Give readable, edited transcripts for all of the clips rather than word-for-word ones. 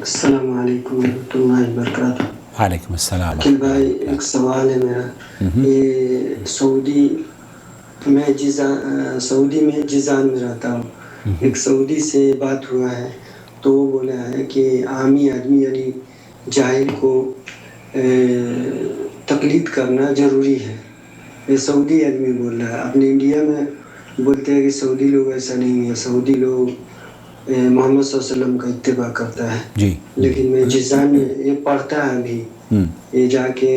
السلام علیکم ورحمۃ اللہ وبرکاتہ۔ وعلیکم السلام عقیل بھائی، ایک سوال ہے میرا۔ یہ سعودی میں جیزان میں رہتا ہوں۔ ایک سعودی سے بات ہوا ہے تو وہ بولا ہے کہ عامی آدمی یعنی جاہل کو تقلید کرنا ضروری ہے۔ یہ سعودی آدمی بول رہا ہے۔ اپنے انڈیا میں بولتے ہیں کہ سعودی لوگ ایسا نہیں ہے، سعودی لوگ محمد صلی اللہ علیہ وسلم کا اتباع کرتا ہے۔ جی، لیکن میں جیزان میں یہ پڑھتا ہے ابھی، یہ جا کے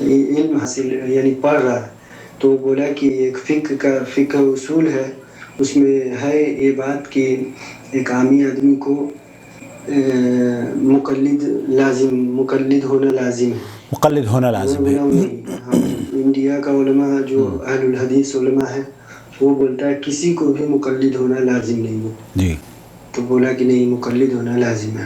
علم حاصل یعنی پڑھ رہا ہے تو بولا کہ ایک فقہ اصول ہے، اس میں ہے یہ بات کہ ایک عامی آدمی کو مقلد ہونا لازم ہے۔ مقلد ہونا لازم ہے۔ انڈیا کا علماء جو اہل الحدیث علماء ہے وہ بولتا ہے کسی کو بھی مقلد ہونا لازم نہیں ہے۔ جی، تو بولا کہ نہیں، مقلد ہونا لازم ہے۔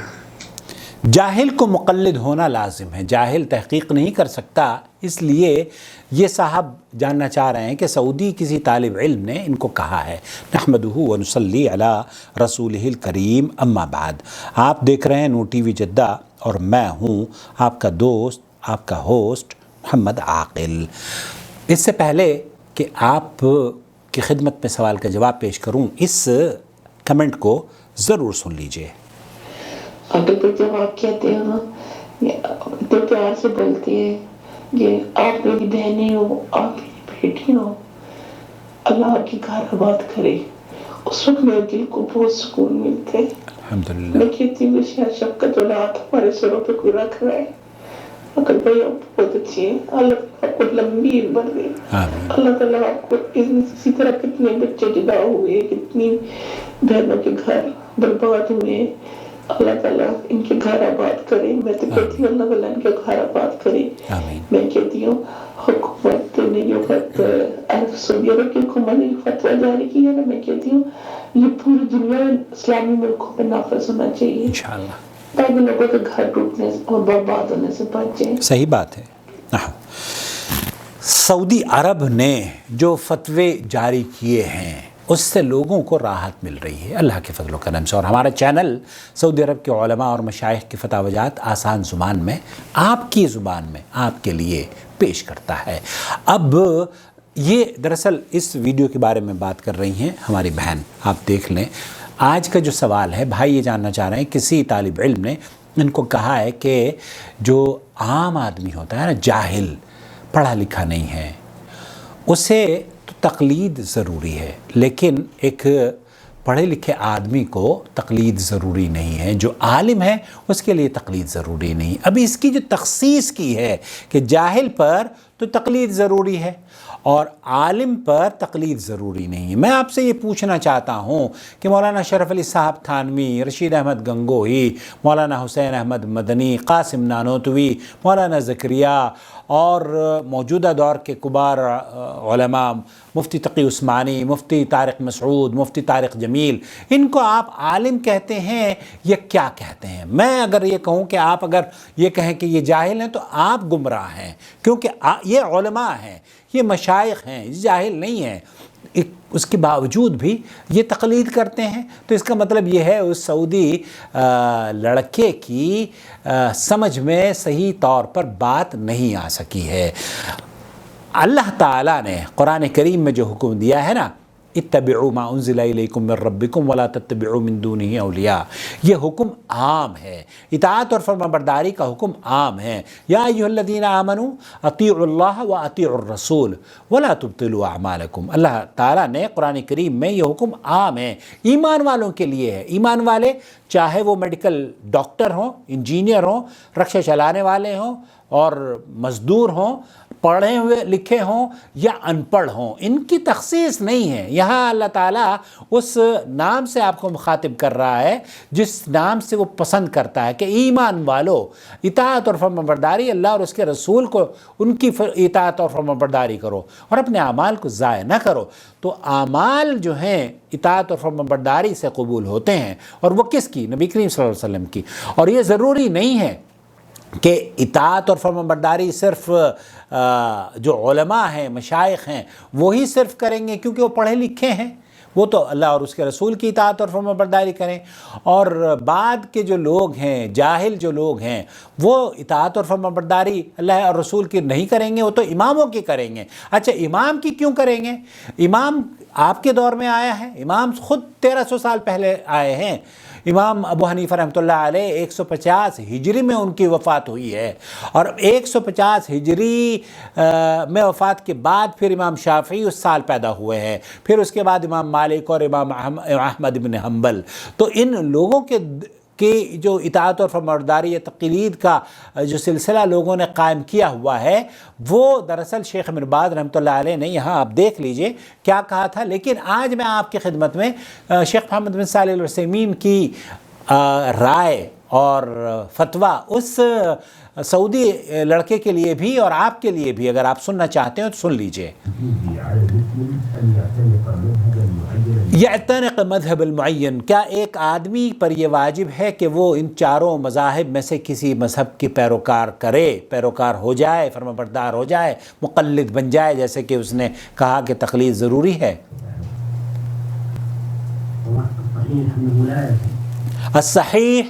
جاہل کو مقلد ہونا لازم ہے، جاہل تحقیق نہیں کر سکتا، اس لیے یہ صاحب جاننا چاہ رہے ہیں کہ سعودی کسی طالب علم نے ان کو کہا ہے۔ نحمدہ و نصلی علی رسولہ الکریم، اما بعد۔ آپ دیکھ رہے ہیں نور ٹی وی جدہ اور میں ہوں آپ کا دوست، آپ کا ہوسٹ محمد عاقل۔ اس سے پہلے کہ آپ کی خدمت میں سوال کا جواب پیش کروں، اس کمنٹ کو ضرور سن لیجئے۔ اگر تو جب آپ کہتے ہو تو پیار سے بولتے ہیں کہ آپ میری بہنیں ہو، آپ میری بیٹی ہو، اللہ آپ کی گھر آباد کرے، اس وقت میرے دل کو بہت سکون ملتا ہے۔ الحمدللہ۔ میں کہتی ہوں کہ شفقت والا ہاتھ ہمارے سروں پہ کوئی رکھ رہا ہے۔ عقل بھائی آپ بہت اچھی ہیں، اللہ آپ کو لمبی عمر دے۔ آمین۔ اللہ تعالیٰ آپ کو اسی طرح کتنے بچے جدا ہوئے، کتنی بہنوں کے گھر برباد ہوئے، اللہ تعالیٰ ان کے گھر آباد کرے۔ میں تو کہتی ہوں اللہ تعالیٰ ان کے گھر آباد کرے۔ آمین۔ میں کہتی ہوں حکومت نے جو سعودی عرب کی حکومت نے فتویٰ جاری کی ہے نا، میں کہتی ہوں یہ پوری دنیا اسلامی ملکوں میں نافذ ہونا چاہیے انشاءاللہ، تاکہ لوگوں کے گھر ٹوٹنے اور برباد ہونے سے بچ جائیں۔ صحیح بات ہے۔ سعودی عرب نے جو فتوے جاری کیے ہیں اس سے لوگوں کو راحت مل رہی ہے اللہ کے فضل و کرم سے، اور ہمارا چینل سعودی عرب کے علماء اور مشائخ کی فتح وجات آسان زبان میں، آپ کی زبان میں آپ کے لیے پیش کرتا ہے۔ اب یہ دراصل اس ویڈیو کے بارے میں بات کر رہی ہیں ہماری بہن، آپ دیکھ لیں۔ آج کا جو سوال ہے، بھائی یہ جاننا چاہ رہے ہیں کسی طالب علم نے ان کو کہا ہے کہ جو عام آدمی ہوتا ہے نا، جاہل، پڑھا لکھا نہیں ہے، اسے تو تقلید ضروری ہے، لیکن ایک پڑھے لکھے آدمی کو تقلید ضروری نہیں ہے، جو عالم ہے اس کے لیے تقلید ضروری نہیں۔ ابھی اس کی جو تخصیص کی ہے کہ جاہل پر تو تقلید ضروری ہے اور عالم پر تقلید ضروری نہیں ہے۔ میں آپ سے یہ پوچھنا چاہتا ہوں کہ مولانا شرف علی صاحب تھانوی، رشید احمد گنگوہی، مولانا حسین احمد مدنی، قاسم نانوتوی، مولانا زکریا اور موجودہ دور کے کبار علماء، مفتی تقی عثمانی، مفتی طارق مسعود، مفتی طارق جمیل، ان کو آپ عالم کہتے ہیں یا کیا کہتے ہیں؟ میں اگر یہ کہوں کہ آپ اگر یہ کہیں کہ یہ جاہل ہیں تو آپ گمراہ ہیں، کیونکہ یہ علماء ہیں، یہ مشائخ ہیں، یہ جاہل نہیں ہیں، اس کے باوجود بھی یہ تقلید کرتے ہیں۔ تو اس کا مطلب یہ ہے اس سعودی لڑکے کی سمجھ میں صحیح طور پر بات نہیں آ سکی ہے۔ اللہ تعالیٰ نے قرآن کریم میں جو حکم دیا ہے نا، اتبعوا ما انزل الیکم من ربکم ولا تتبعوا من دونہ اولیاء، یہ حکم عام ہے، اطاعت اور فرمانبرداری کا حکم عام ہے۔ یا ایھا الذین آمنوا اطیعوا اللہ واطیعوا الرسول ولا تبطلوا اعمالکم، اللہ تعالیٰ نے قرآن کریم میں یہ حکم عام ہے، ایمان والوں کے لیے ہے۔ ایمان والے چاہے وہ میڈیکل ڈاکٹر ہوں، انجینئر ہوں، رکشہ چلانے والے ہوں اور مزدور ہوں، پڑھے ہوئے لکھے ہوں یا ان پڑھ ہوں، ان کی تخصیص نہیں ہے۔ یہاں اللہ تعالیٰ اس نام سے آپ کو مخاطب کر رہا ہے جس نام سے وہ پسند کرتا ہے کہ ایمان والو، اطاعت اور فرمانبرداری، اللہ اور اس کے رسول کو ان کی اطاعت اور فرمانبرداری کرو اور اپنے اعمال کو ضائع نہ کرو۔ تو اعمال جو ہیں اطاعت اور فرمانبرداری سے قبول ہوتے ہیں، اور وہ کس کی؟ نبی کریم صلی اللہ علیہ وسلم کی۔ اور یہ ضروری نہیں ہے کہ اطاعت اور فرمانبرداری صرف جو علماء ہیں، مشائخ ہیں، وہی صرف کریں گے کیونکہ وہ پڑھے لکھے ہیں، وہ تو اللہ اور اس کے رسول کی اطاعت اور فرما برداری کریں، اور بعد کے جو لوگ ہیں، جاہل جو لوگ ہیں، وہ اطاعت اور فرما برداری اللہ اور رسول کی نہیں کریں گے، وہ تو اماموں کی کریں گے۔ اچھا امام کی کیوں کریں گے؟ امام آپ کے دور میں آیا ہے، امام خود 1300 سال پہلے آئے ہیں۔ امام ابو حنیفہ رحمۃ اللہ علیہ 150 ہجری میں ان کی وفات ہوئی ہے، اور 150 ہجری میں وفات کے بعد پھر امام شافعی اس سال پیدا ہوئے ہیں، پھر اس کے بعد امام مالک اور امام احمد بن حنبل۔ تو ان لوگوں کے جو اطاعت اور فرمانبرداری یا تقلید کا جو سلسلہ لوگوں نے قائم کیا ہوا ہے، وہ دراصل شیخ ابن باز رحمۃ اللہ علیہ نے یہاں آپ دیکھ لیجئے کیا کہا تھا۔ لیکن آج میں آپ کی خدمت میں شیخ محمد بن صالح العثیمین کی رائے اور فتویٰ اس سعودی لڑکے کے لیے بھی اور آپ کے لیے بھی اگر آپ سننا چاہتے ہیں تو سن لیجئے۔ یعتنق مذہب المعین، کیا ایک آدمی پر یہ واجب ہے کہ وہ ان چاروں مذاہب میں سے کسی مذہب کی پیروکار ہو جائے، فرما بردار ہو جائے، مقلد بن جائے، جیسے کہ اس نے کہا کہ تقلید ضروری ہے؟ الصحیح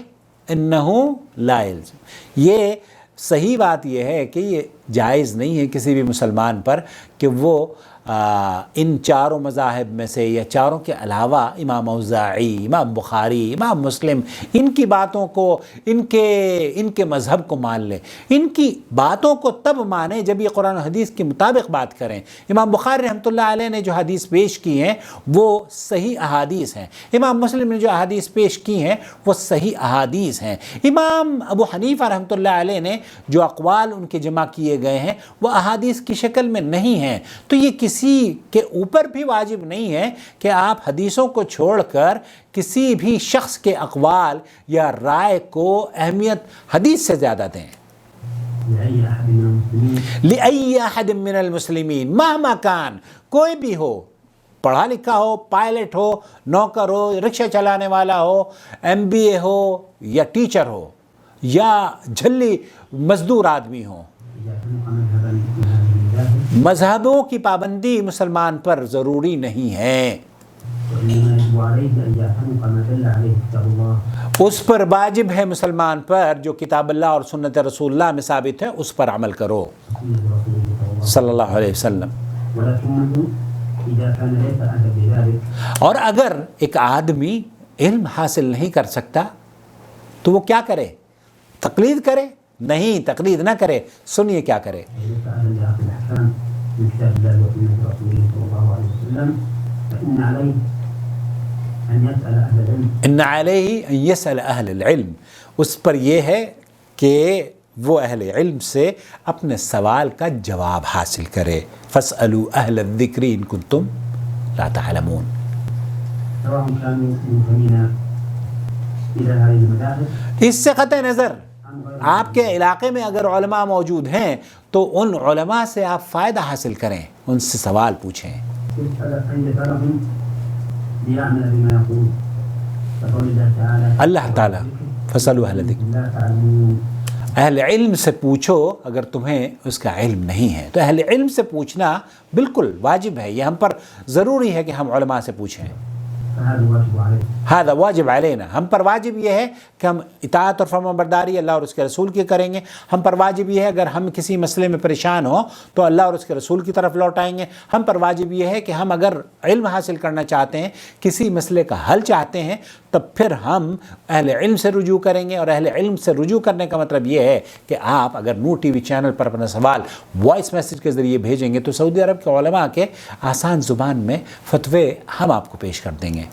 انہو لا یلزم، یہ صحیح بات یہ ہے کہ یہ جائز نہیں ہے کسی بھی مسلمان پر کہ وہ ان چاروں مذاہب میں سے یا چاروں کے علاوہ امام اوزاعی، امام بخاری، امام مسلم، ان کی باتوں کو، ان کے مذہب کو مان لے۔ ان کی باتوں کو تب مانیں جب یہ قرآن و حدیث کے مطابق بات کریں۔ امام بخاری رحمۃ اللہ علیہ نے جو حدیث پیش کی ہیں وہ صحیح احادیث ہیں، امام مسلم نے جو احادیث پیش کی ہیں وہ صحیح احادیث ہیں، امام ابو حنیفہ رحمۃ اللہ علیہ نے جو اقوال ان کے جمع کیے گئے ہیں وہ احادیث کی شکل میں نہیں ہیں۔ تو یہ کسی کے اوپر بھی واجب نہیں ہے کہ آپ حدیثوں کو چھوڑ کر کسی بھی شخص کے اقوال یا رائے کو اہمیت حدیث سے زیادہ دیں۔ لِأَيِّ أَحَدٍ مِّنَ الْمُسْلِمِينَ مَهْمَا كَانَ، کوئی بھی ہو، پڑھا لکھا ہو، پائلٹ ہو، نوکر ہو، رکشہ چلانے والا ہو، MBA ہو یا ٹیچر ہو یا جھلی مزدور آدمی ہو، مذہبوں کی پابندی مسلمان پر ضروری نہیں ہے۔ اس پر واجب ہے مسلمان پر جو کتاب اللہ اور سنت رسول اللہ میں ثابت ہے، اس پر عمل کرو صلی اللہ علیہ وسلم۔ اور اگر ایک آدمی علم حاصل نہیں کر سکتا تو وہ کیا کرے؟ تقلید کرے؟ نہیں، تقلید نہ کرے۔ سنیے کیا کرے۔ ان علیہ ان یسأل اہل العلم، اس پر یہ ہے کہ وہ اہل علم سے اپنے سوال کا جواب حاصل کرے۔ فاسألوا اہل الذکر ان کنتم لا تعلمون۔ اس سے قطع نظر آپ کے علاقے میں اگر علماء موجود ہیں تو ان علماء سے آپ فائدہ حاصل کریں، ان سے سوال پوچھیں۔ اللہ تعالیٰ فاسألوا اہل الذکر، اہل علم سے پوچھو اگر تمہیں اس کا علم نہیں ہے۔ تو اہل علم سے پوچھنا بالکل واجب ہے، یہ ہم پر ضروری ہے کہ ہم علماء سے پوچھیں۔ هذا واجب علینا، ہم پر واجب یہ ہے کہ ہم اطاعت اور فرمان برداری اللہ اور اس کے رسول کی کریں گے۔ ہم پر واجب یہ ہے اگر ہم کسی مسئلے میں پریشان ہوں تو اللہ اور اس کے رسول کی طرف لوٹ آئیں گے۔ ہم پر واجب یہ ہے کہ ہم اگر علم حاصل کرنا چاہتے ہیں، کسی مسئلے کا حل چاہتے ہیں، تب پھر ہم اہل علم سے رجوع کریں گے۔ اور اہل علم سے رجوع کرنے کا مطلب یہ ہے کہ آپ اگر نور ٹی وی چینل پر اپنا سوال وائس میسیج کے ذریعے بھیجیں گے تو سعودی عرب کے علماء کے آسان زبان میں فتوے ہم آپ کو پیش کر دیں گے۔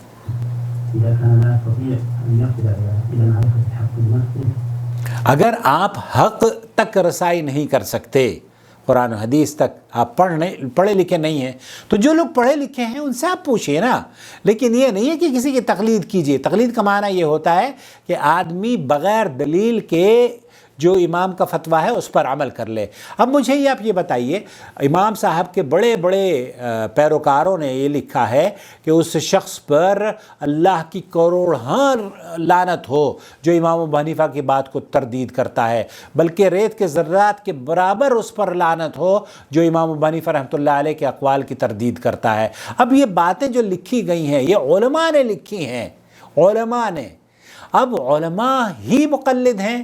اگر آپ حق تک رسائی نہیں کر سکتے، قرآن و حدیث تک آپ پڑھے لکھے نہیں ہیں، تو جو لوگ پڑھے لکھے ہیں ان سے آپ پوچھئے نا۔ لیکن یہ نہیں ہے کہ کسی کی تقلید کیجئے۔ تقلید کا معنی یہ ہوتا ہے کہ آدمی بغیر دلیل کے جو امام کا فتویٰ ہے اس پر عمل کر لے۔ اب مجھے آپ یہ بتائیے، امام صاحب کے بڑے بڑے پیروکاروں نے یہ لکھا ہے کہ اس شخص پر اللہ کی کروڑہاں لعنت ہو جو امام ابو حنیفہ کی بات کو تردید کرتا ہے، بلکہ ریت کے ذرات کے برابر اس پر لعنت ہو جو امام ابو حنیفہ رحمۃ اللہ علیہ کے اقوال کی تردید کرتا ہے۔ اب یہ باتیں جو لکھی گئی ہیں یہ علماء نے لکھی ہیں، علماء نے۔ اب علماء ہی مقلد ہیں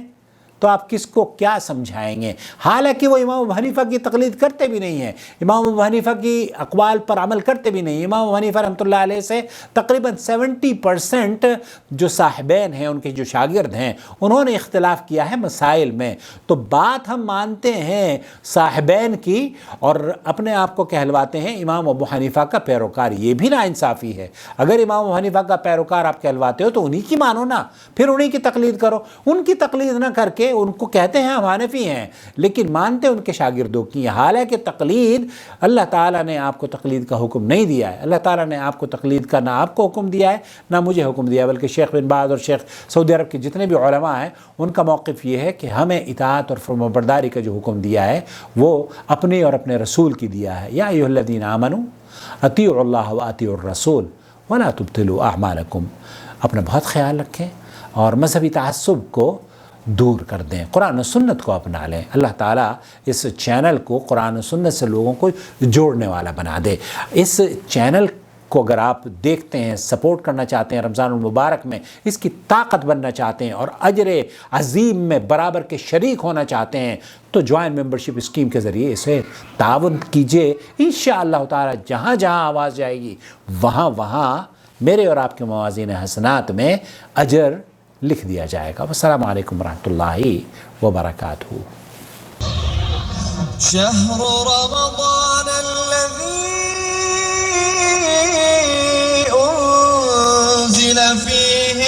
تو آپ کس کو کیا سمجھائیں گے؟ حالانکہ وہ امام ابو حنیفہ کی تقلید کرتے بھی نہیں ہیں، امام ابو حنیفہ کی اقوال پر عمل کرتے بھی نہیں۔ امام ابو حنیفہ رحمۃ اللہ علیہ سے تقریباً 70% جو صاحبین ہیں، ان کے جو شاگرد ہیں، انہوں نے اختلاف کیا ہے مسائل میں۔ تو بات ہم مانتے ہیں صاحبین کی اور اپنے آپ کو کہلواتے ہیں امام ابو حنیفہ کا پیروکار، یہ بھی ناانصافی ہے۔ اگر امام ابو حنیفہ کا پیروکار آپ کہلواتے ہو تو انہی کی مانو نا، پھر انہی کی تقلید کرو۔ ان کی تقلید نہ کر کے ان کو کہتے ہیں ہم حنفی ہیں لیکن مانتے ان کے شاگردوں کی، حالانکہ تقلید اللہ تعالیٰ نے آپ کو تقلید کا حکم نہیں دیا ہے۔ اللہ تعالیٰ نے آپ کو تقلید کا نہ آپ کو حکم دیا ہے نہ مجھے حکم دیا ہے، بلکہ شیخ بن باز اور شیخ سعودی عرب کے جتنے بھی علماء ہیں ان کا موقف یہ ہے کہ ہمیں اطاعت اور فرمانبرداری کا جو حکم دیا ہے وہ اپنے اور اپنے رسول کی دیا ہے۔ یا ایھا الذین آمنوا اطیعوا اللہ واطیعوا الرسول ولا تبطلوا اعمالکم۔ اپنا بہت خیال رکھیں اور مذہبی تعصب کو دور کر دیں، قرآن و سنت کو اپنا لیں۔ اللہ تعالیٰ اس چینل کو قرآن و سنت سے لوگوں کو جوڑنے والا بنا دے۔ اس چینل کو اگر آپ دیکھتے ہیں، سپورٹ کرنا چاہتے ہیں رمضان المبارک میں، اس کی طاقت بننا چاہتے ہیں اور اجر عظیم میں برابر کے شریک ہونا چاہتے ہیں تو جوائن ممبرشپ اسکیم کے ذریعے اسے تعاون کیجئے۔ انشاءاللہ تعالیٰ جہاں جہاں آواز جائے گی وہاں وہاں میرے اور آپ کے موازین حسنات میں اجر لکھ دیا جائے گا۔ والسلام علیکم ورحمۃ اللہ وبرکاتہ۔ شهر رمضان الذي أنزل فيه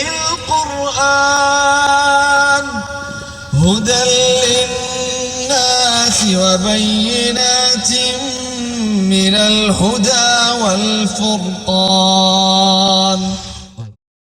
القرآن هدى للناس وبينات من الهدى والفرقان